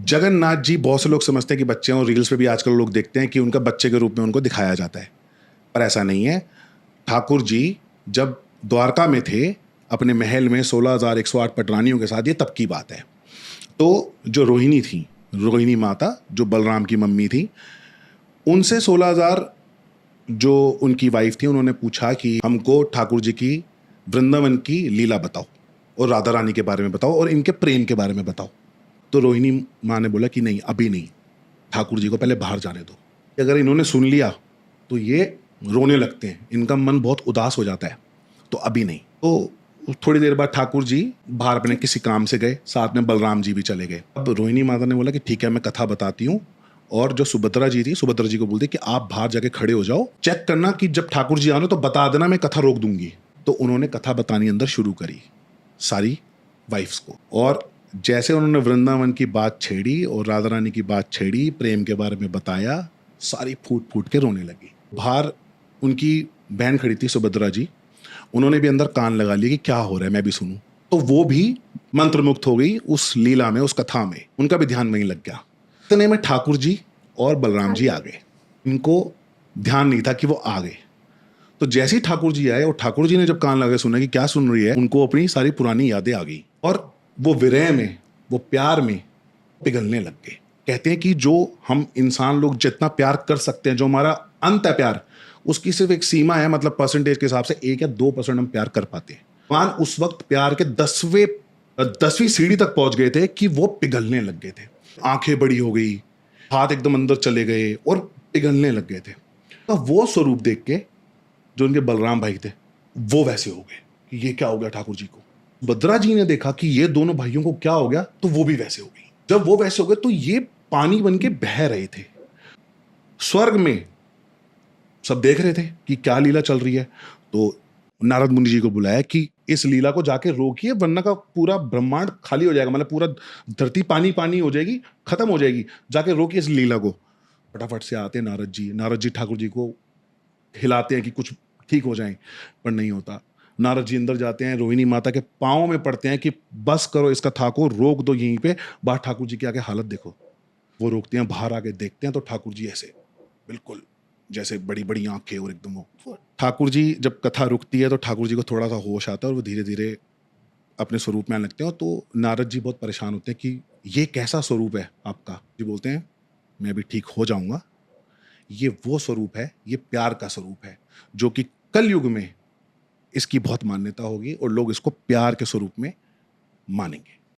जगन्नाथ जी बहुत से लोग समझते हैं कि बच्चे हैं, और रील्स पे भी आजकल लोग देखते हैं कि उनका बच्चे के रूप में उनको दिखाया जाता है, पर ऐसा नहीं है। ठाकुर जी जब द्वारका में थे अपने महल में 16,108 पटरानियों के साथ, ये तब की बात है। तो जो रोहिणी थी, रोहिणी माता जो बलराम की मम्मी थी, उनसे 16,000 जो उनकी वाइफ थी, उन्होंने पूछा कि हमको ठाकुर जी की वृंदावन की लीला बताओ और राधा रानी के बारे में बताओ और इनके प्रेम के बारे में बताओ। तो रोहिणी माँ ने बोला कि नहीं, अभी नहीं, ठाकुर जी को पहले बाहर जाने दो। अगर इन्होंने सुन लिया तो ये रोने लगते हैं, इनका मन बहुत उदास हो जाता है, तो अभी नहीं। तो थोड़ी देर बाद ठाकुर जी बाहर अपने किसी काम से गए, साथ में बलराम जी भी चले गए। अब रोहिणी माता ने बोला कि ठीक है, मैं कथा बताती हूँ। और जो सुभद्रा जी थी, सुभद्रा जी को बोलती कि आप बाहर जाके खड़े हो जाओ, चेक करना कि जब ठाकुर जी आने तो बता देना, मैं कथा रोक दूंगी। तो उन्होंने कथा बतानी अंदर शुरू करी सारी वाइफ्स को, और जैसे उन्होंने वृंदावन की बात छेड़ी और राधा रानी की बात छेड़ी, प्रेम के बारे में बताया, सारी फूट फूट के रोने लगी। बाहर उनकी बहन खड़ी थी सुभद्रा जी, उन्होंने भी अंदर कान लगा लिया कि क्या हो रहा है, मैं भी सुनूं। तो वो भी मंत्रमुग्ध हो गई उस लीला में, उस कथा में, उनका भी ध्यान वहीं लग गया। इतने में ठाकुर जी और बलराम जी आ गए। इनको ध्यान नहीं था कि वो आ गए। तो जैसे ही ठाकुर जी आए और ठाकुर जी ने जब कान लगा सुना कि क्या सुन रही है, उनको अपनी सारी पुरानी यादें आ गई और वो विरह में, वो प्यार में पिघलने लग गए। कहते हैं कि जो हम इंसान लोग जितना प्यार कर सकते हैं, जो हमारा अंत है प्यार, उसकी सिर्फ एक सीमा है, मतलब परसेंटेज के हिसाब से 1 या 2% हम प्यार कर पाते हैं। भगवान उस वक्त प्यार के 10वीं सीढ़ी तक पहुंच गए थे कि वो पिघलने लग गए थे। आंखें बड़ी हो गई, हाथ एकदम अंदर चले गए और पिघलने लग गए थे। तो वो स्वरूप देख के जो उनके बलराम भाई थे, वो वैसे हो गए कि ये क्या हो गया ठाकुर जी को। भद्रा जी ने देखा कि ये दोनों भाइयों को क्या हो गया, तो वो भी वैसे हो गई। जब वो वैसे हो गए तो ये पानी बन के बह रहे थे। स्वर्ग में सब देख रहे थे कि क्या लीला चल रही है। तो नारद मुनि जी को बुलाया कि इस लीला को जाके रोकिए, वरना का पूरा ब्रह्मांड खाली हो जाएगा, मतलब पूरा धरती पानी पानी हो जाएगी, खत्म हो जाएगी, जाके रोकिए इस लीला को। फटाफट से आते नारद जी ठाकुर जी को हिलाते हैं कि कुछ ठीक हो जाए, पर नहीं होता। नारद जी अंदर जाते हैं, रोहिणी माता के पांव में पड़ते हैं कि बस करो, इसका था को रोक दो यहीं पे। बाहर ठाकुर जी की आके हालत देखो। वो रोकते हैं, बाहर आके देखते हैं तो ठाकुर जी ऐसे बिल्कुल जैसे बड़ी बड़ी आंखें, और एकदम वो ठाकुर जी जब कथा रुकती है तो ठाकुर जी को थोड़ा सा होश आता है और वो धीरे धीरे अपने स्वरूप में आने लगते हैं। तो नारद जी बहुत परेशान होते हैं कि ये कैसा स्वरूप है आपका। जी बोलते हैं मैं भी ठीक हो जाऊंगा, ये वो स्वरूप है, ये प्यार का स्वरूप है, जो कि कल युग में इसकी बहुत मान्यता होगी और लोग इसको प्यार के स्वरूप में मानेंगे।